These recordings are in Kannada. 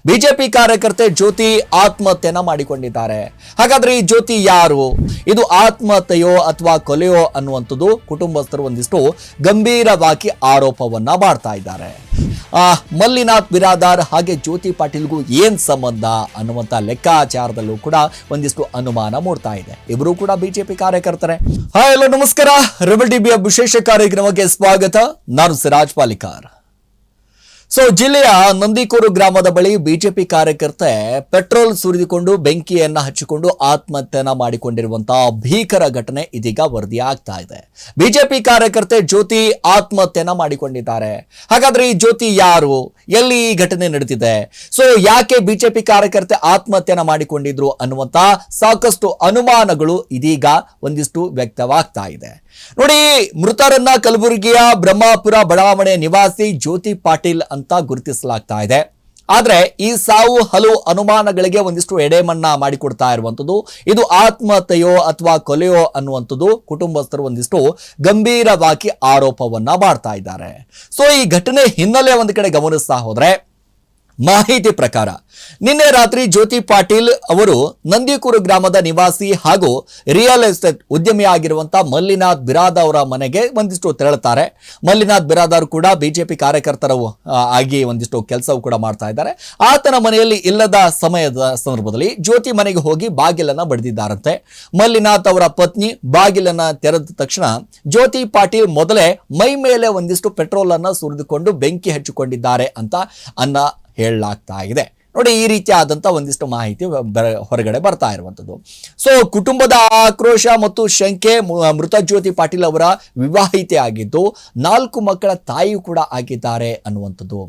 ಬಿಜೆಪಿ ಕಾರ್ಯಕರ್ತೆ ಜ್ಯೋತಿ ಆತ್ಮಹತ್ಯೆನ ಮಾಡಿಕೊಂಡಿದ್ದಾರೆ. ಹಾಗಾದ್ರೆ ಈ ಜ್ಯೋತಿ ಯಾರು? ಇದು ಆತ್ಮಹತ್ಯೆಯೋ ಅಥವಾ ಕೊಲೆಯೋ ಅನ್ನುವಂಥದ್ದು ಕುಟುಂಬಸ್ಥರು ಒಂದಿಷ್ಟು ಗಂಭೀರವಾಗಿ ಆರೋಪವನ್ನ ಮಾಡ್ತಾ ಇದ್ದಾರೆ. ಮಲ್ಲಿನಾಥ್ ಬಿರಾದಾರ್ ಹಾಗೆ ಜ್ಯೋತಿ ಪಾಟೀಲ್ಗೂ ಏನ್ ಸಂಬಂಧ ಅನ್ನುವಂತ ಲೆಕ್ಕಾಚಾರದಲ್ಲೂ ಕೂಡ ಒಂದಿಷ್ಟು ಅನುಮಾನ ಮೂಡ್ತಾ ಇದೆ. ಇಬ್ರು ಕೂಡ ಬಿಜೆಪಿ ಕಾರ್ಯಕರ್ತರೆ. ಹಲೋ ನಮಸ್ಕಾರ, ರೆಬೆಲ್ ಟಿವಿಯ ವಿಶೇಷ ಕಾರ್ಯಕ್ರಮಕ್ಕೆ ಸ್ವಾಗತ. ನಾನು ಸಿರಾಜ್ ಪಾಲಿಕಾರ್. ಜಿಲ್ಲೆಯ ನಂದಿಕೂರು ಗ್ರಾಮದ ಬಳಿ ಬಿಜೆಪಿ ಕಾರ್ಯಕರ್ತೆ ಪೆಟ್ರೋಲ್ ಸುರಿದುಕೊಂಡು ಬೆಂಕಿಯನ್ನ ಹಚ್ಚಿಕೊಂಡು ಆತ್ಮಹತ್ಯೆಯನ್ನ ಮಾಡಿಕೊಂಡಿರುವಂತಹ ಭೀಕರ ಘಟನೆ ಇದೀಗ ವರದಿಯಾಗ್ತಾ ಇದೆ. ಬಿಜೆಪಿ ಕಾರ್ಯಕರ್ತೆ ಜ್ಯೋತಿ ಆತ್ಮಹತ್ಯೆಯನ್ನ ಮಾಡಿಕೊಂಡಿದ್ದಾರೆ. ಹಾಗಾದ್ರೆ ಈ ಜ್ಯೋತಿ ಯಾರು? ಎಲ್ಲಿ ಈ ಘಟನೆ ನಡೆದಿದೆ? ಯಾಕೆ ಬಿಜೆಪಿ ಕಾರ್ಯಕರ್ತೆ ಆತ್ಮಹತ್ಯೆಯನ್ನ ಮಾಡಿಕೊಂಡಿದ್ರು ಅನ್ನುವಂತ ಸಾಕಷ್ಟು ಅನುಮಾನಗಳು ಇದೀಗ ಒಂದಿಷ್ಟು ವ್ಯಕ್ತವಾಗ್ತಾ ಇದೆ. ನೋಡಿ, ಮೃತರನ್ನ ಕಲಬುರಗಿಯ ಬ್ರಹ್ಮಾಪುರ ಬಡಾವಣೆ ನಿವಾಸಿ ಜ್ಯೋತಿ ಪಾಟೀಲ್ ಅಂತ ಗುರುತಿಸಲಾಗ್ತಾ ಇದೆ. ಆದ್ರೆ ಈ ಸಾವು ಹಲವು ಅನುಮಾನಗಳಿಗೆ ಒಂದಿಷ್ಟು ಎಡೆಮನ್ನ ಮಾಡಿಕೊಡ್ತಾ ಇರುವಂತದ್ದು. ಇದು ಆತ್ಮಹತ್ಯೆಯೋ ಅಥವಾ ಕೊಲೆಯೋ ಅನ್ನುವಂಥದ್ದು ಕುಟುಂಬಸ್ಥರು ಒಂದಿಷ್ಟು ಗಂಭೀರವಾಗಿ ಆರೋಪವನ್ನ ಮಾಡ್ತಾ ಇದ್ದಾರೆ. ಈ ಘಟನೆ ಹಿನ್ನೆಲೆ ಒಂದು ಕಡೆ ಗಮನಿಸ್ತಾ ಹೋದ್ರೆ, ಮಾಹಿತಿ ಪ್ರಕಾರ ನಿನ್ನೆ ರಾತ್ರಿ ಜ್ಯೋತಿ ಪಾಟೀಲ್ ಅವರು ನಂದಿಕೂರು ಗ್ರಾಮದ ನಿವಾಸಿ ಹಾಗೂ ರಿಯಲ್ ಎಸ್ಟೇಟ್ ಉದ್ಯಮಿ ಆಗಿರುವಂತಹ ಮಲ್ಲಿನಾಥ್ ಬಿರಾದಾರ್ ಅವರ ಮನೆಗೆ ಒಂದಿಷ್ಟು ತೆರಳುತ್ತಾರೆ. ಮಲ್ಲಿನಾಥ್ ಬಿರಾದಾರ್ ಕೂಡ ಬಿಜೆಪಿ ಕಾರ್ಯಕರ್ತರು ಆಗಿ ಒಂದಿಷ್ಟು ಕೆಲಸವು ಕೂಡ ಮಾಡ್ತಾ ಇದ್ದಾರೆ. ಆತನ ಮನೆಯಲ್ಲಿ ಇಲ್ಲದ ಸಮಯದ ಸಂದರ್ಭದಲ್ಲಿ ಜ್ಯೋತಿ ಮನೆಗೆ ಹೋಗಿ ಬಾಗಿಲನ್ನ ಬಡಿದಿದ್ದಾರಂತೆ. ಮಲ್ಲಿನಾಥ್ ಅವರ ಪತ್ನಿ ಬಾಗಿಲನ್ನ ತೆರೆದ ತಕ್ಷಣ ಜ್ಯೋತಿ ಪಾಟೀಲ್ ಮೊದಲೇ ಮೈ ಮೇಲೆ ಒಂದಿಷ್ಟು ಪೆಟ್ರೋಲ್ ಅನ್ನ ಸುರಿದುಕೊಂಡು ಬೆಂಕಿ ಹಚ್ಚಿಕೊಂಡಿದ್ದಾರೆ ಅಂತ ಹೇಳಲಾಗ್ತಾ ಇದೆ. ನೋಡಿ, ಈ ರೀತಿಯಾದಂಥ ಒಂದಿಷ್ಟು ಮಾಹಿತಿ ಹೊರಗಡೆ ಬರ್ತಾ ಇರುವಂಥದ್ದು. ಕುಟುಂಬದ ಆಕ್ರೋಶ ಮತ್ತು ಶಂಕೆ, ಮೃತ ಜ್ಯೋತಿ ಪಾಟೀಲ್ ಅವರ ವಿವಾಹಿತೆ ಆಗಿದ್ದು 4 ಮಕ್ಕಳ ತಾಯಿ ಕೂಡ ಆಗಿದ್ದಾರೆ ಅನ್ನುವಂಥದ್ದು.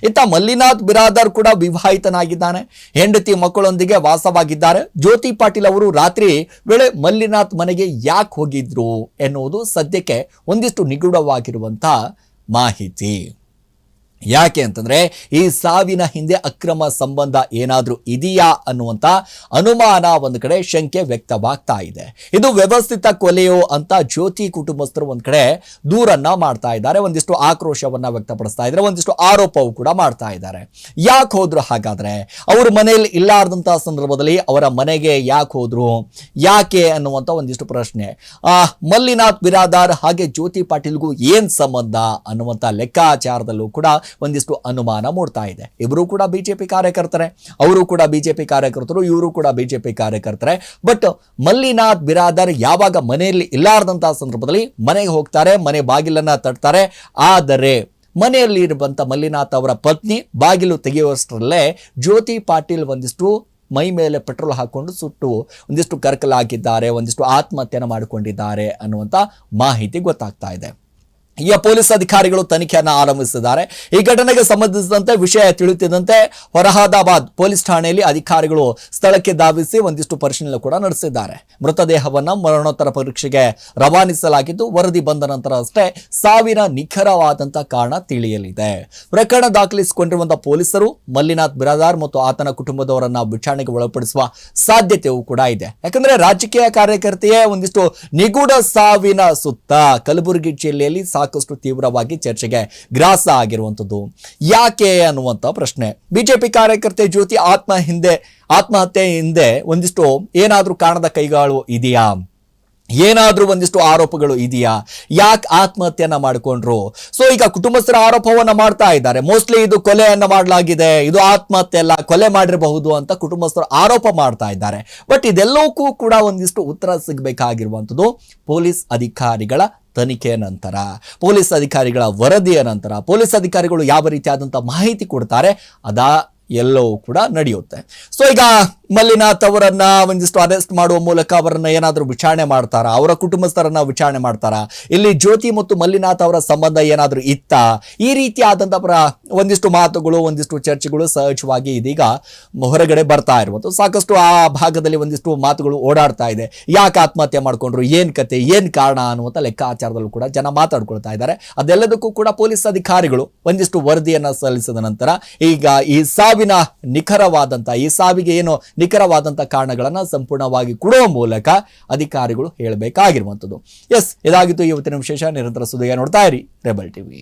ಇತ್ತ ಮಲ್ಲಿನಾಥ್ ಬಿರಾದಾರ್ ಕೂಡ ವಿವಾಹಿತನಾಗಿದ್ದಾನೆ, ಹೆಂಡತಿ ಮಕ್ಕಳೊಂದಿಗೆ ವಾಸವಾಗಿದ್ದಾರೆ. ಜ್ಯೋತಿ ಪಾಟೀಲ್ ಅವರು ರಾತ್ರಿ ವೇಳೆ ಮಲ್ಲಿನಾಥ್ ಮನೆಗೆ ಯಾಕೆ ಹೋಗಿದ್ರು ಎನ್ನುವುದು ಸದ್ಯಕ್ಕೆ ಒಂದಿಷ್ಟು ನಿಗೂಢವಾಗಿರುವಂಥ ಮಾಹಿತಿ. ಯಾಕೆ ಅಂತಂದ್ರೆ, ಈ ಸಾವಿನ ಹಿಂದೆ ಅಕ್ರಮ ಸಂಬಂಧ ಏನಾದ್ರೂ ಇದೆಯಾ ಅನ್ನುವಂತ ಅನುಮಾನ ಒಂದು ಕಡೆ ಶಂಕೆ ವ್ಯಕ್ತವಾಗ್ತಾ ಇದೆ. ಇದು ವ್ಯವಸ್ಥಿತ ಕೊಲೆಯೋ ಅಂತ ಜ್ಯೋತಿ ಕುಟುಂಬಸ್ಥರು ಒಂದ್ ಕಡೆ ದೂರನ್ನ ಮಾಡ್ತಾ ಇದ್ದಾರೆ, ಒಂದಿಷ್ಟು ಆಕ್ರೋಶವನ್ನ ವ್ಯಕ್ತಪಡಿಸ್ತಾ ಇದ್ದಾರೆ, ಒಂದಿಷ್ಟು ಆರೋಪವು ಕೂಡ ಮಾಡ್ತಾ ಇದ್ದಾರೆ. ಯಾಕೆ ಹೋದ್ರು? ಹಾಗಾದ್ರೆ ಅವರು ಮನೆಯಲ್ಲಿ ಇಲ್ಲಾರ್ದಂತಹ ಸಂದರ್ಭದಲ್ಲಿ ಅವರ ಮನೆಗೆ ಯಾಕೆ ಹೋದ್ರು, ಯಾಕೆ ಅನ್ನುವಂತ ಒಂದಿಷ್ಟು ಪ್ರಶ್ನೆ. ಮಲ್ಲಿನಾಥ್ ಬಿರಾದಾರ್ ಹಾಗೆ ಜ್ಯೋತಿ ಪಾಟೀಲ್ಗೂ ಏನ್ ಸಂಬಂಧ ಅನ್ನುವಂತ ಲೆಕ್ಕಾಚಾರದಲ್ಲೂ ಕೂಡ ಒಂದಿಷ್ಟು ಅನುಮಾನ ಮೂಡ್ತಾ ಇದೆ. ಇವರು ಕೂಡ ಬಿಜೆಪಿ ಕಾರ್ಯಕರ್ತರೆ, ಅವರು ಕೂಡ ಬಿಜೆಪಿ ಕಾರ್ಯಕರ್ತರು, ಇವರು ಕೂಡ ಬಿಜೆಪಿ ಕಾರ್ಯಕರ್ತರೆ. ಬಟ್ ಮಲ್ಲಿನಾಥ್ ಬಿರಾದಾರ್ ಯಾವಾಗ ಮನೆಯಲ್ಲಿ ಇಲ್ಲಾರ್ದಂತಹ ಸಂದರ್ಭದಲ್ಲಿ ಮನೆಗೆ ಹೋಗ್ತಾರೆ, ಮನೆ ಬಾಗಿಲನ್ನ ತಟ್ತಾರೆ. ಆದರೆ ಮನೆಯಲ್ಲಿ ಇರುವಂತ ಮಲ್ಲಿನಾಥ್ ಅವರ ಪತ್ನಿ ಬಾಗಿಲು ತೆಗೆಯುವಷ್ಟರಲ್ಲೇ ಜ್ಯೋತಿ ಪಾಟೀಲ್ ಒಂದಿಷ್ಟು ಮೈ ಮೇಲೆ ಪೆಟ್ರೋಲ್ ಹಾಕೊಂಡು ಸುಟ್ಟು ಒಂದಿಷ್ಟು ಕರ್ಕಲಾಗಿದ್ದಾರೆ, ಒಂದಿಷ್ಟು ಆತ್ಮಹತ್ಯೆಯನ್ನು ಮಾಡಿಕೊಂಡಿದ್ದಾರೆ ಅನ್ನುವಂತ ಮಾಹಿತಿ ಗೊತ್ತಾಗ್ತಾ ಇದೆ. ಈಗ ಪೊಲೀಸ್ ಅಧಿಕಾರಿಗಳು ತನಿಖೆಯನ್ನು ಆರಂಭಿಸಿದ್ದಾರೆ. ಈ ಘಟನೆಗೆ ಸಂಬಂಧಿಸಿದಂತೆ ವಿಷಯ ತಿಳಿಯುತ್ತಿದ್ದಂತೆ ಹೊರಹಾದಾಬಾದ್ ಪೊಲೀಸ್ ಠಾಣೆಯಲ್ಲಿ ಅಧಿಕಾರಿಗಳು ಸ್ಥಳಕ್ಕೆ ಧಾವಿಸಿ ಒಂದಿಷ್ಟು ಪರಿಶೀಲನೆ ಕೂಡ ನಡೆಸಿದ್ದಾರೆ. ಮೃತದೇಹವನ್ನು ಮರಣೋತ್ತರ ಪರೀಕ್ಷೆಗೆ ರವಾನಿಸಲಾಗಿದ್ದು, ವರದಿ ಬಂದ ನಂತರ ಅಷ್ಟೇ ಸಾವಿನ ನಿಖರವಾದಂತಹ ಕಾರಣ ತಿಳಿಯಲಿದೆ. ಪ್ರಕರಣ ದಾಖಲಿಸಿಕೊಂಡಿರುವಂತಹ ಪೊಲೀಸರು ಮಲ್ಲಿನಾಥ್ ಬಿರಾದಾರ್ ಮತ್ತು ಆತನ ಕುಟುಂಬದವರನ್ನ ವಿಚಾರಣೆಗೆ ಒಳಪಡಿಸುವ ಸಾಧ್ಯತೆಯೂ ಕೂಡ ಇದೆ. ಯಾಕಂದ್ರೆ ರಾಜಕೀಯ ಕಾರ್ಯಕರ್ತೆಯೇ ಒಂದಿಷ್ಟು ನಿಗೂಢ ಸಾವಿನ ಸುತ್ತ ಕಲಬುರಗಿ ಜಿಲ್ಲೆಯಲ್ಲಿ ಸಾಕಷ್ಟು ತೀವ್ರವಾಗಿ ಚರ್ಚೆಗೆ ಗ್ರಾಸ ಆಗಿರುವಂಥದ್ದು. ಯಾಕೆ ಅನ್ನುವಂಥ ಪ್ರಶ್ನೆ. ಬಿಜೆಪಿ ಕಾರ್ಯಕರ್ತೆ ಜ್ಯೋತಿ ಆತ್ಮಹತ್ಯೆ ಹಿಂದೆ ಒಂದಿಷ್ಟು ಏನಾದ್ರೂ ಕಾರಣದ ಕೈಗಳು ಇದೆಯಾ, ಏನಾದ್ರೂ ಒಂದಿಷ್ಟು ಆರೋಪಗಳು ಇದೆಯಾ, ಯಾಕೆ ಆತ್ಮಹತ್ಯೆಯನ್ನ ಮಾಡಿಕೊಂಡ್ರು? ಈಗ ಕುಟುಂಬಸ್ಥರ ಆರೋಪವನ್ನ ಮಾಡ್ತಾ ಇದ್ದಾರೆ. ಮೋಸ್ಟ್ಲಿ ಇದು ಕೊಲೆಯನ್ನ ಮಾಡಲಾಗಿದೆ, ಇದು ಆತ್ಮಹತ್ಯೆ ಅಲ್ಲ, ಕೊಲೆ ಮಾಡಿರಬಹುದು ಅಂತ ಕುಟುಂಬಸ್ಥರು ಆರೋಪ ಮಾಡ್ತಾ ಇದ್ದಾರೆ. ಬಟ್ ಇದೆಲ್ಲವಕ್ಕೂ ಕೂಡ ಒಂದಿಷ್ಟು ಉತ್ತರ ಸಿಗಬೇಕಾಗಿರುವಂಥದ್ದು ಪೊಲೀಸ್ ಅಧಿಕಾರಿಗಳ ತನಿಖೆಯ ನಂತರ, ಪೊಲೀಸ್ ಅಧಿಕಾರಿಗಳ ವರದಿಯ ನಂತರ, ಪೊಲೀಸ್ ಅಧಿಕಾರಿಗಳು ಯಾವ ರೀತಿಯಾದಂತಹ ಮಾಹಿತಿ ಕೊಡ್ತಾರೆ ಎಲ್ಲವೂ ಕೂಡ ನಡೆಯುತ್ತೆ. ಈಗ ಮಲ್ಲಿನಾಥ್ ಅವರನ್ನ ಒಂದಿಷ್ಟು ಅರೆಸ್ಟ್ ಮಾಡುವ ಮೂಲಕ ಅವರನ್ನ ಏನಾದರೂ ವಿಚಾರಣೆ ಮಾಡ್ತಾರಾ, ಅವರ ಕುಟುಂಬಸ್ಥರನ್ನ ವಿಚಾರಣೆ ಮಾಡ್ತಾರಾ, ಇಲ್ಲಿ ಜ್ಯೋತಿ ಮತ್ತು ಮಲ್ಲಿನಾಥ್ ಅವರ ಸಂಬಂಧ ಏನಾದರೂ ಇತ್ತಾ, ಈ ರೀತಿಯಾದಂತಹ ಒಂದಿಷ್ಟು ಮಾತುಗಳು, ಒಂದಿಷ್ಟು ಚರ್ಚೆಗಳು ಸಹಜವಾಗಿ ಇದೀಗ ಹೊರಗಡೆ ಬರ್ತಾ ಇರುವಂಥದ್ದು. ಸಾಕಷ್ಟು ಆ ಭಾಗದಲ್ಲಿ ಒಂದಿಷ್ಟು ಮಾತುಗಳು ಓಡಾಡ್ತಾ ಇದೆ. ಯಾಕೆ ಆತ್ಮಹತ್ಯೆ ಮಾಡ್ಕೊಂಡ್ರು, ಏನ್ ಕತೆ, ಏನ್ ಕಾರಣ ಅನ್ನುವಂಥ ಲೆಕ್ಕಾಚಾರದಲ್ಲೂ ಕೂಡ ಜನ ಮಾತಾಡ್ಕೊಳ್ತಾ ಇದ್ದಾರೆ. ಅದೆಲ್ಲದಕ್ಕೂ ಕೂಡ ಪೊಲೀಸ್ ಅಧಿಕಾರಿಗಳು ಒಂದಿಷ್ಟು ವರದಿಯನ್ನ ಸಲ್ಲಿಸಿದ ನಂತರ ಈಗ ಈ ಸಾವಿಗೆ ಏನು ನಿಖರವಾದಂಥ ಕಾರಣಗಳನ್ನು ಸಂಪೂರ್ಣವಾಗಿ ಕೊಡುವ ಮೂಲಕ ಅಧಿಕಾರಿಗಳು ಹೇಳಬೇಕಾಗಿರುವಂಥದ್ದು. ಇದಾಗಿತ್ತು ಇವತ್ತಿನ ವಿಶೇಷ. ನಿರಂತರ ಸುದ್ದಿಗೆ ನೋಡ್ತಾ ಇರಿ ರೆಬೆಲ್ ಟಿವಿ.